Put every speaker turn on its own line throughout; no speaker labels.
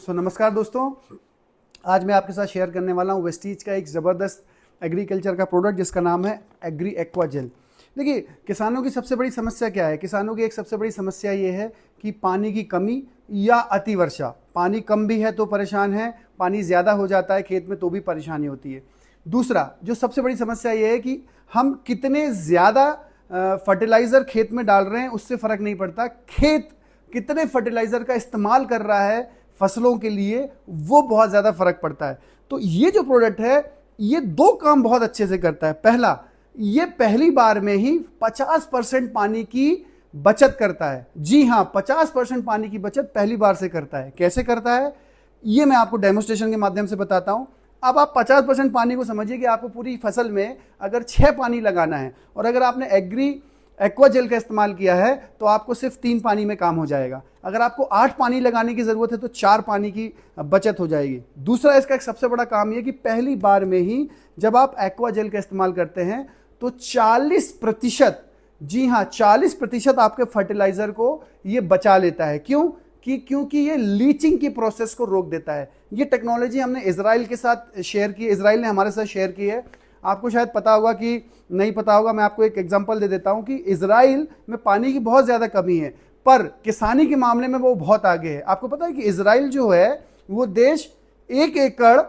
नमस्कार दोस्तों, आज मैं आपके साथ शेयर करने वाला हूँ वेस्टीज का एक ज़बरदस्त एग्रीकल्चर का प्रोडक्ट जिसका नाम है एग्री एक्वा जेल। देखिए, किसानों की सबसे बड़ी समस्या क्या है? किसानों की एक सबसे बड़ी समस्या ये है कि पानी की कमी या अतिवर्षा। पानी कम भी है तो परेशान है, पानी ज़्यादा हो जाता है खेत में तो भी परेशानी होती है। दूसरा जो सबसे बड़ी समस्या ये है कि हम कितने ज़्यादा फर्टिलाइज़र खेत में डाल रहे हैं उससे फ़र्क नहीं पड़ता, खेत कितने फर्टिलाइज़र का इस्तेमाल कर रहा है फसलों के लिए वो बहुत ज़्यादा फर्क पड़ता है। तो ये जो प्रोडक्ट है ये दो काम बहुत अच्छे से करता है। पहला, ये पहली बार में ही 50% पानी की बचत करता है। जी हाँ, 50% पानी की बचत पहली बार से करता है। कैसे करता है ये मैं आपको डेमोस्ट्रेशन के माध्यम से बताता हूं। अब आप 50% पानी को समझिए कि आपको पूरी फसल में अगर 6 पानी लगाना है और अगर आपने एग्री एक्वा जेल का इस्तेमाल किया है तो आपको सिर्फ 3 पानी में काम हो जाएगा। अगर आपको 8 पानी लगाने की ज़रूरत है तो 4 पानी की बचत हो जाएगी। दूसरा, इसका एक सबसे बड़ा काम यह कि पहली बार में ही जब आप एक्वा जेल का इस्तेमाल करते हैं तो 40%, जी हाँ 40% आपके फर्टिलाइज़र को ये बचा लेता है। क्यों? क्योंकि ये लीचिंग की प्रोसेस को रोक देता है। ये टेक्नोलॉजी हमने इजराइल के साथ शेयर की, इजराइल ने हमारे साथ शेयर की है। आपको शायद पता होगा कि नहीं पता होगा, मैं आपको एक एग्जांपल दे देता हूं कि इजराइल में पानी की बहुत ज़्यादा कमी है पर किसानी के मामले में वो बहुत आगे है। आपको पता है कि इजराइल जो है वो देश 1 एकड़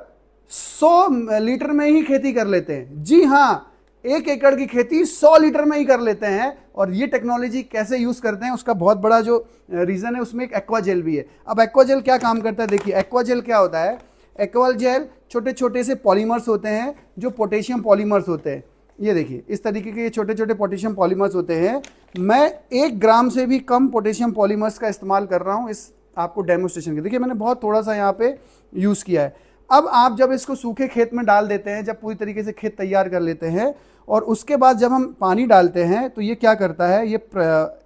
100 लीटर में ही खेती कर लेते हैं। जी हाँ, 1 एकड़ की खेती 100 लीटर में ही कर लेते हैं। और ये टेक्नोलॉजी कैसे यूज़ करते हैं उसका बहुत बड़ा जो रीज़न है उसमें एक एक्वा जेल भी है। अब एक्वा जेल क्या काम करता है देखिए। एक्वा जेल क्या होता है? एक्वा जेल छोटे छोटे से पॉलीमर्स होते हैं जो पोटेशियम पॉलीमर्स होते हैं। ये देखिए, इस तरीके के ये छोटे छोटे पोटेशियम पॉलीमर्स होते हैं। मैं 1 ग्राम से भी कम पोटेशियम पॉलीमर्स का इस्तेमाल कर रहा हूँ इस आपको डेमोस्ट्रेशन के। देखिए, मैंने बहुत थोड़ा सा यहाँ पे यूज़ किया है। अब आप जब इसको सूखे खेत में डाल देते हैं, जब पूरी तरीके से खेत तैयार कर लेते हैं और उसके बाद जब हम पानी डालते हैं तो ये क्या करता है, ये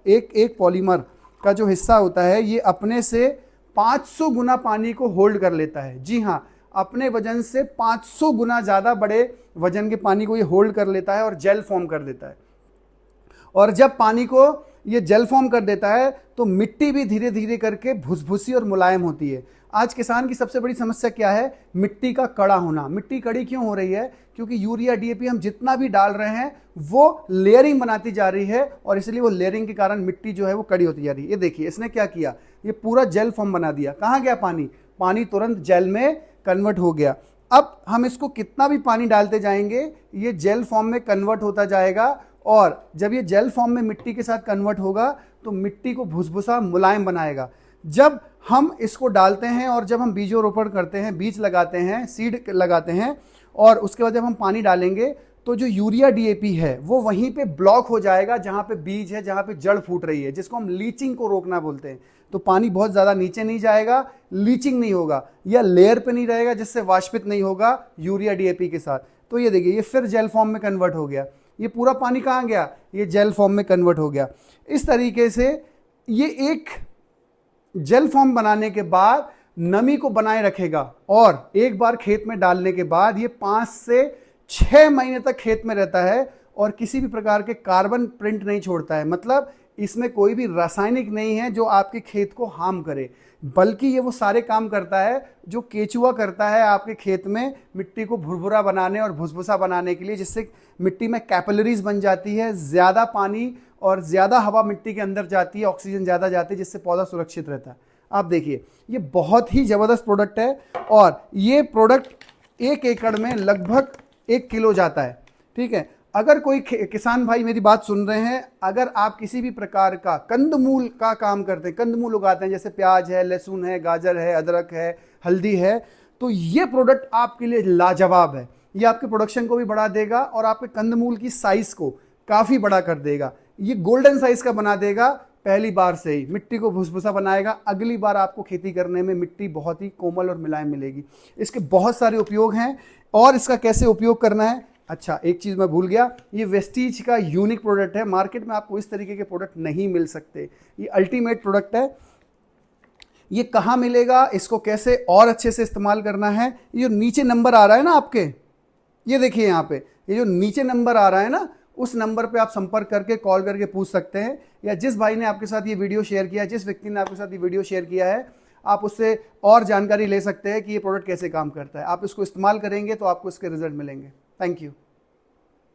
एक पॉलीमर का जो हिस्सा होता है ये अपने से 500 गुना पानी को होल्ड कर लेता है। जी हाँ, अपने वजन से 500 गुना ज़्यादा बड़े वजन के पानी को ये होल्ड कर लेता है और जेल फॉर्म कर देता है। और जब पानी को ये जेल फॉर्म कर देता है तो मिट्टी भी धीरे धीरे करके भुसभुसी और मुलायम होती है। आज किसान की सबसे बड़ी समस्या क्या है? मिट्टी का कड़ा होना। मिट्टी कड़ी क्यों हो रही है? क्योंकि यूरिया डीएपी हम जितना भी डाल रहे हैं वो लेयरिंग बनाती जा रही है और इसलिए वो लेयरिंग के कारण मिट्टी जो है वो कड़ी होती जा रही है। ये देखिए, इसने क्या किया, ये पूरा जेल फॉर्म बना दिया। कहाँ गया पानी? पानी तुरंत जेल में कन्वर्ट हो गया। अब हम इसको कितना भी पानी डालते जाएंगे ये जेल फॉर्म में कन्वर्ट होता जाएगा और जब ये जेल फॉर्म में मिट्टी के साथ कन्वर्ट होगा तो मिट्टी को भुसभुसा मुलायम बनाएगा। जब हम इसको डालते हैं और जब हम बीजोरोपण करते हैं, बीज लगाते हैं, सीड लगाते हैं और उसके बाद जब हम पानी डालेंगे तो जो यूरिया डीएपी है वो वहीं पे ब्लॉक हो जाएगा जहां पे बीज है, जहां पे जड़ फूट रही है, जिसको हम लीचिंग को रोकना बोलते हैं। तो पानी बहुत ज़्यादा नीचे नहीं जाएगा, लीचिंग नहीं होगा या लेयर पे नहीं रहेगा जिससे वाष्पित नहीं होगा यूरिया डीएपी के साथ। तो ये देखिए, ये फिर जेल फॉर्म में कन्वर्ट हो गया। ये पूरा पानी कहाँ गया? ये जेल फॉर्म में कन्वर्ट हो गया। इस तरीके से ये एक जेल फॉर्म बनाने के बाद नमी को बनाए रखेगा और एक बार खेत में डालने के बाद ये 5 से 6 महीने तक खेत में रहता है और किसी भी प्रकार के कार्बन प्रिंट नहीं छोड़ता है। मतलब इसमें कोई भी रासायनिक नहीं है जो आपके खेत को हार्म करे, बल्कि ये वो सारे काम करता है जो केचुआ करता है आपके खेत में, मिट्टी को भुरभुरा बनाने और भुसभुसा बनाने के लिए, जिससे मिट्टी में कैपिलरीज बन जाती है, ज़्यादा पानी और ज़्यादा हवा मिट्टी के अंदर जाती है, ऑक्सीजन ज़्यादा जाती है, जिससे पौधा सुरक्षित रहता है। आप देखिए, ये बहुत ही ज़बरदस्त प्रोडक्ट है और ये प्रोडक्ट 1 एकड़ में लगभग 1 किलो जाता है। ठीक है, अगर कोई किसान भाई मेरी बात सुन रहे हैं, अगर आप किसी भी प्रकार का कंदमूल का काम करते हैं, कंदमूल उगाते हैं, जैसे प्याज है, लहसुन है, गाजर है, अदरक है, हल्दी है, तो ये प्रोडक्ट आपके लिए लाजवाब है। ये आपके प्रोडक्शन को भी बढ़ा देगा और आपके कंदमूल की साइज को काफ़ी बड़ा कर देगा। ये गोल्डन साइज का बना देगा, पहली बार से ही मिट्टी को भुसभुसा बनाएगा। अगली बार आपको खेती करने में मिट्टी बहुत ही कोमल और मुलायम मिलेगी। इसके बहुत सारे उपयोग हैं और इसका कैसे उपयोग करना है। अच्छा, एक चीज़ मैं भूल गया, ये वेस्टीज का यूनिक प्रोडक्ट है। मार्केट में आपको इस तरीके के प्रोडक्ट नहीं मिल सकते। ये अल्टीमेट प्रोडक्ट है। ये कहाँ मिलेगा, इसको कैसे और अच्छे से इस्तेमाल करना है, ये जो नीचे नंबर आ रहा है ना आपके, ये देखिए यहाँ पे, ये जो नीचे नंबर आ रहा है ना, उस नंबर पे आप संपर्क करके कॉल करके पूछ सकते हैं। या जिस भाई ने आपके साथ ये वीडियो शेयर किया, जिस व्यक्ति ने आपके साथ ये वीडियो शेयर किया है, आप उससे और जानकारी ले सकते हैं कि ये प्रोडक्ट कैसे काम करता है। आप इसको इस्तेमाल करेंगे तो आपको इसके रिजल्ट मिलेंगे। Thank you.